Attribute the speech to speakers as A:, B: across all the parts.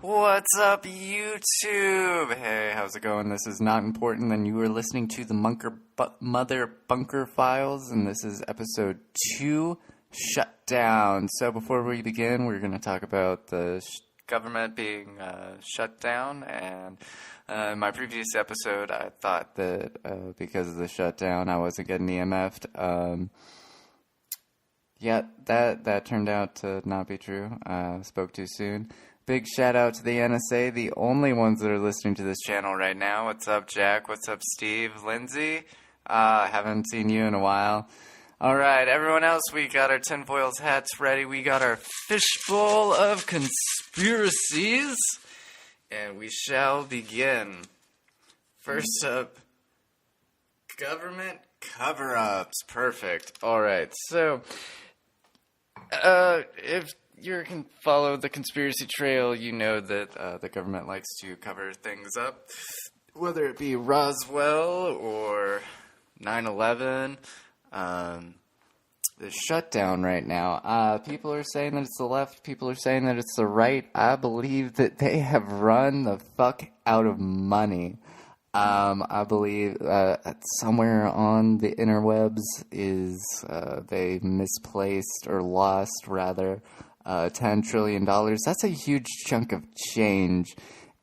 A: What's up, YouTube? Hey, how's it going? This is Not Important, and you are listening to the Mother Bunker Files, and this is episode 2, Shutdown. So before we begin, we're going to talk about the government being shut down, and in my previous episode, I thought that because of the shutdown, I wasn't getting EMF'd. Yeah, that turned out to not be true. Spoke too soon. Big shout out to the NSA, the only ones that are listening to this channel right now. What's up, Jack? What's up, Steve? Lindsay? Haven't seen you in a while. Alright, everyone else, we got our tinfoils hats ready. We got our fishbowl of conspiracies. And we shall begin. First up, government cover-ups. Perfect. Alright, so if you can follow the conspiracy trail, you know that the government likes to cover things up, whether it be Roswell or 9/11. The shutdown right now. People are saying that it's the left. People are saying that it's the right. I believe that they have run the fuck out of money. I believe somewhere on the interwebs is they misplaced or lost rather $10 trillion. That's a huge chunk of change,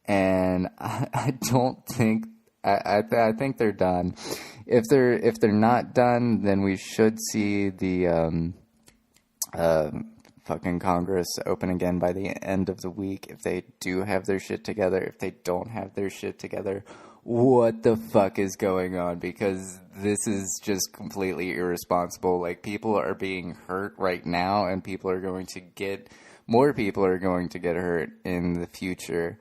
A: and I don't think I think they're done. If they're not done, then we should see the fucking Congress open again by the end of the week. If they do have their shit together, if they don't have their shit together, what the fuck is going on? Because this is just completely irresponsible. Like, people are being hurt right now, and more people are going to get hurt in the future.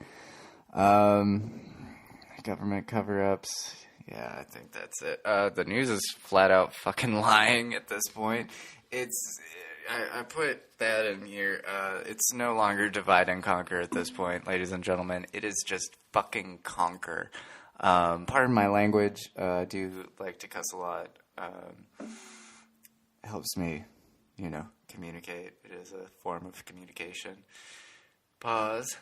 A: Government cover-ups. Yeah, I think that's it. The news is flat out fucking lying at this point. I put that in here. It's no longer divide and conquer at this point, ladies and gentlemen. It is just fucking conquer. Pardon my language. I do like to cuss a lot. It helps me, communicate. It is a form of communication. Pause.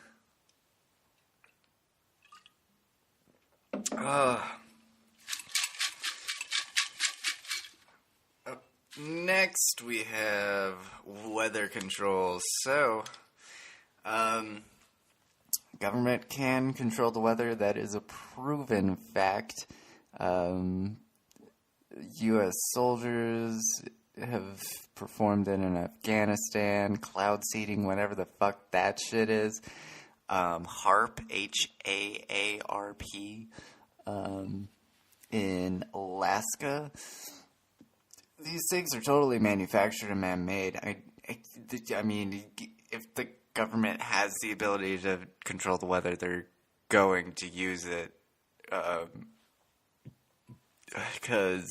A: Next, we have weather control. So, government can control the weather. That is a proven fact. U.S. soldiers have performed it in Afghanistan, cloud seeding, whatever the fuck that shit is. HAARP, HAARP, in Alaska. These things are totally manufactured and man-made. I mean, if the government has the ability to control the weather, they're going to use it. Because,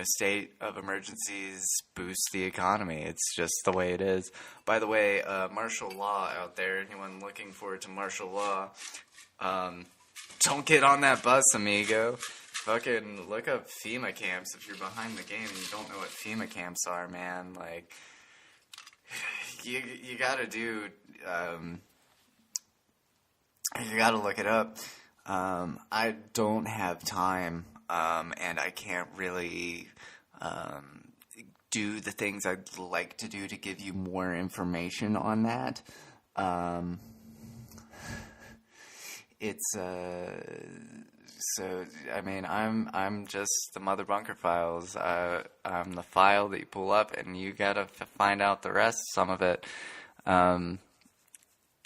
A: state of emergencies boost the economy. It's just the way it is. By the way, martial law out there, anyone looking forward to martial law, don't get on that bus, amigo. Fucking look up FEMA camps if you're behind the game and you don't know what FEMA camps are, man. Like, you gotta do, you gotta look it up. I don't have time, and I can't really, do the things I'd like to do to give you more information on that. So, I mean, I'm just the Mother Bunker Files. I'm the file that you pull up, and you gotta find out the rest, some of it. And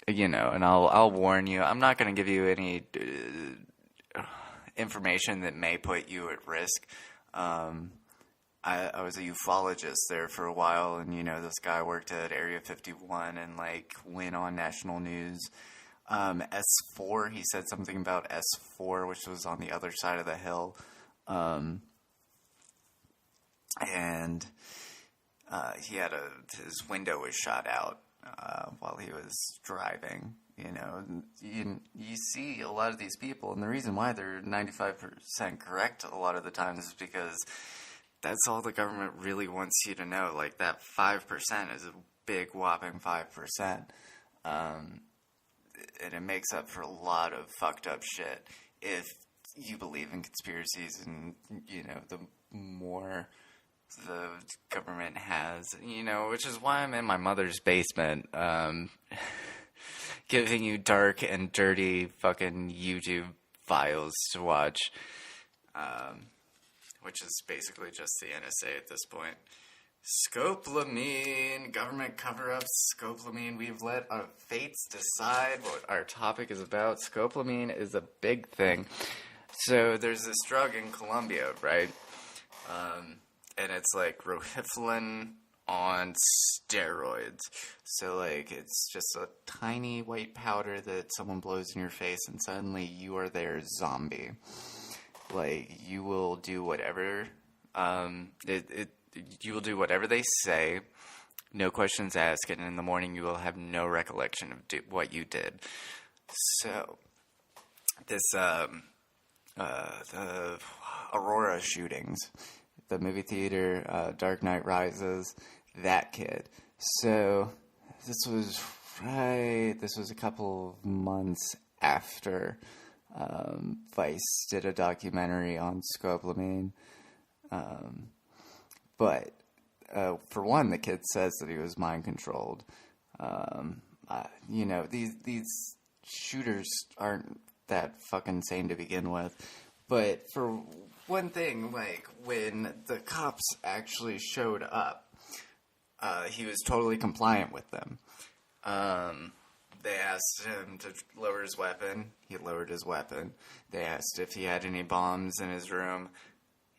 A: I'll warn you, I'm not gonna give you any information that may put you at risk. I was a ufologist there for a while, and, this guy worked at Area 51 and, went on national news. S4, he said something about S4, which was on the other side of the hill. And he had his window was shot out while he was driving. You see a lot of these people, and the reason why they're 95% correct a lot of the times is because that's all the government really wants you to know. Like, that 5% is a big whopping 5%. and it makes up for a lot of fucked up shit if you believe in conspiracies, and, you know, the more the government has, you know, which is why I'm in my mother's basement, giving you dark and dirty fucking YouTube files to watch, which is basically just the NSA at this point. Scopolamine, government cover-ups, scopolamine. We've let our fates decide what our topic is about. Scopolamine is a big thing. So there's this drug in Colombia, right? And it's like rohiflin on steroids. So, like, it's just a tiny white powder that someone blows in your face, and suddenly you are their zombie. Like, you will do whatever, you will do whatever they say, no questions asked, and in the morning you will have no recollection of what you did. So, this, the Aurora shootings, the movie theater, Dark Knight Rises, that kid. So, this was a couple of months after Vice did a documentary on scopolamine. But for one, the kid says that he was mind controlled. You know, these shooters aren't that fucking sane to begin with. But for one thing, like, when the cops actually showed up, he was totally compliant with them. They asked him to lower his weapon. He lowered his weapon. They asked if he had any bombs in his room.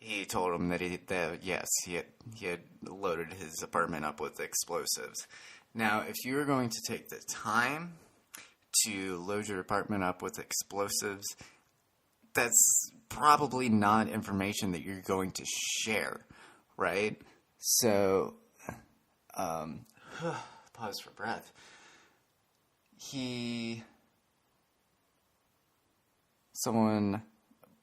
A: He told them that yes, he had loaded his apartment up with explosives. Now, if you were going to take the time to load your apartment up with explosives, that's probably not information that you're going to share, right? So, pause for breath. Someone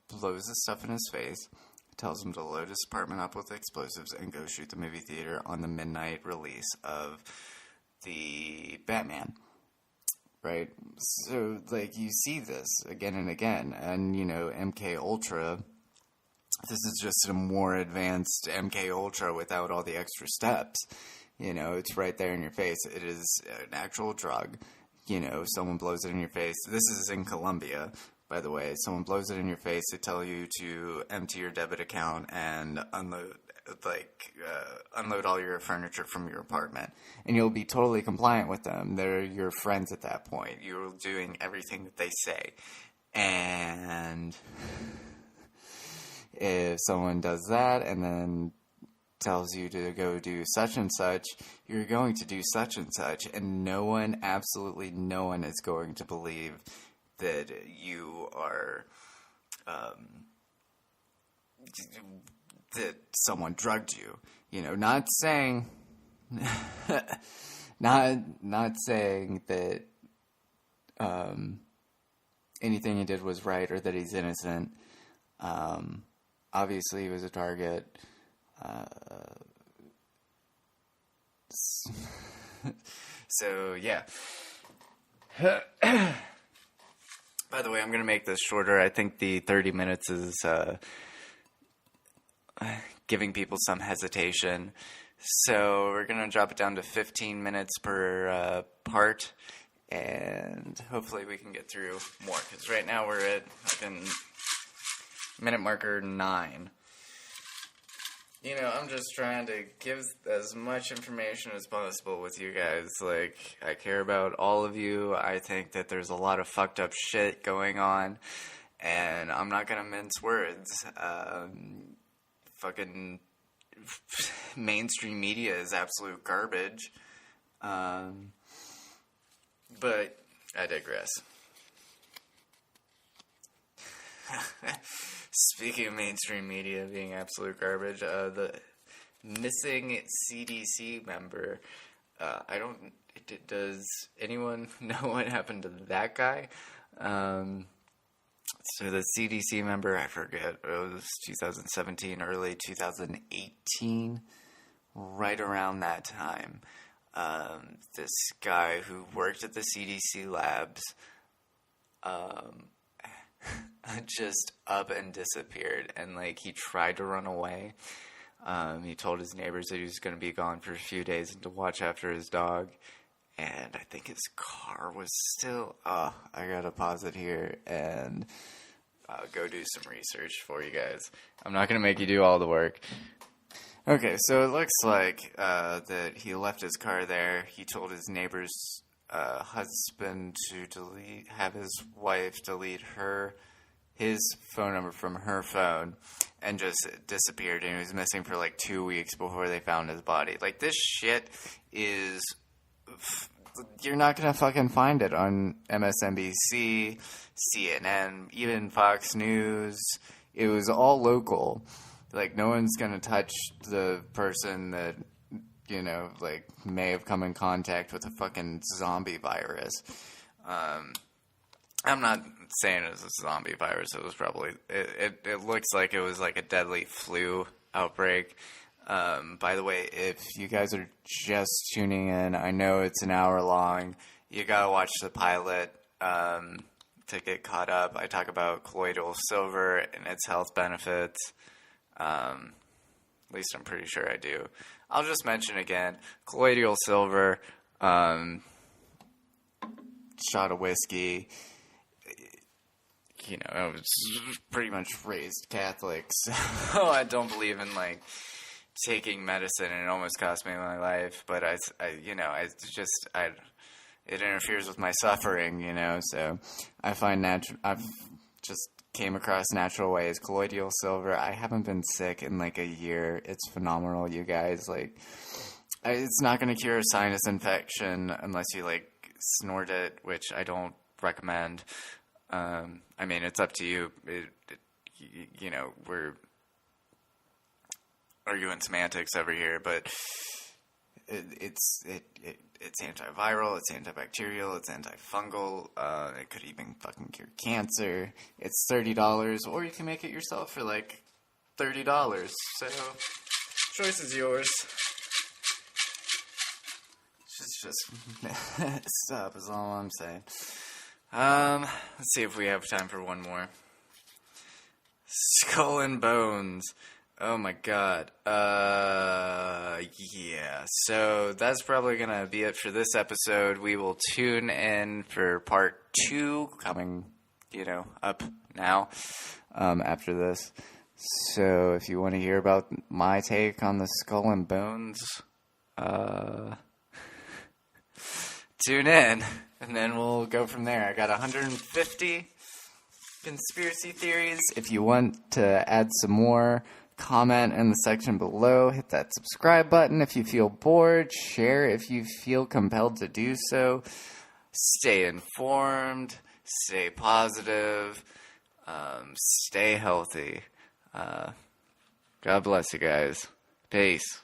A: blows the stuff in his face, tells him to load his apartment up with explosives and go shoot the movie theater on the midnight release of the Batman. Right? So, like, you see this again and again. And, you know, MK Ultra, this is just a more advanced MK Ultra without all the extra steps. You know, it's right there in your face. It is an actual drug. You know, someone blows it in your face. This is in Colombia, by the way. Someone blows it in your face. They tell you to empty your debit account and unload all your furniture from your apartment. And you'll be totally compliant with them. They're your friends at that point. You're doing everything that they say. And if someone does that and then tells you to go do such and such, you're going to do such and such, and absolutely no one is going to believe that you are, that someone drugged you. You know, not saying, not saying that, anything he did was right or that he's innocent. Obviously he was a target. So, yeah. By the way, I'm going to make this shorter. I think the 30 minutes is giving people some hesitation. So we're going to drop it down to 15 minutes per part. And hopefully we can get through more. Because right now we're at minute marker 9. You know, I'm just trying to give as much information as possible with you guys. Like, I care about all of you. I think that there's a lot of fucked up shit going on. And I'm not gonna mince words. Fucking mainstream media is absolute garbage. But I digress. Speaking of mainstream media being absolute garbage, the missing CDC member, does anyone know what happened to that guy? So the CDC member, I forget, it was 2017, early 2018, right around that time. This guy who worked at the CDC labs just up and disappeared. And, like, he tried to run away. He told his neighbors that he was going to be gone for a few days and to watch after his dog. And I think his car was still... I gotta pause it here and go do some research for you guys. I'm not going to make you do all the work. Okay, so it looks like that he left his car there. He told his neighbor's husband to have his wife delete his phone number from her phone, and just disappeared. And he was missing for like 2 weeks before they found his body. Like, this shit is... You're not gonna fucking find it on MSNBC, CNN, even Fox News. It was all local. Like, no one's gonna touch the person that, you know, like, may have come in contact with a fucking zombie virus. I'm not saying it was a zombie virus. It was probably... It looks like it was like a deadly flu outbreak. By the way, if you guys are just tuning in, I know it's an hour long. You gotta watch the pilot to get caught up. I talk about colloidal silver and its health benefits. At least I'm pretty sure I do. I'll just mention again, colloidal silver, shot of whiskey. You know, I was pretty much raised Catholic, so I don't believe in, like, taking medicine, and it almost cost me my life, but it interferes with my suffering, you know, so I've just came across natural ways. Colloidal silver, I haven't been sick in like a year. It's phenomenal, you guys. Like, it's not going to cure a sinus infection unless you, like, snort it, which I don't recommend. I mean, it's up to you. You know, we're arguing semantics over here, but it's antiviral, it's antibacterial, it's antifungal. It could even fucking cure cancer. It's $30, or you can make it yourself for like $30. So, choice is yours. Just stop is all I'm saying. Let's see if we have time for one more. Skull and Bones. Oh my god. Yeah. So that's probably gonna be it for this episode. We will tune in for part 2 coming, you know, up now, after this. So if you want to hear about my take on the Skull and Bones, tune in, and then we'll go from there. I got 150 conspiracy theories. If you want to add some more, comment in the section below. Hit that subscribe button if you feel bored. Share if you feel compelled to do so. Stay informed. Stay positive. Stay healthy. God bless you guys. Peace.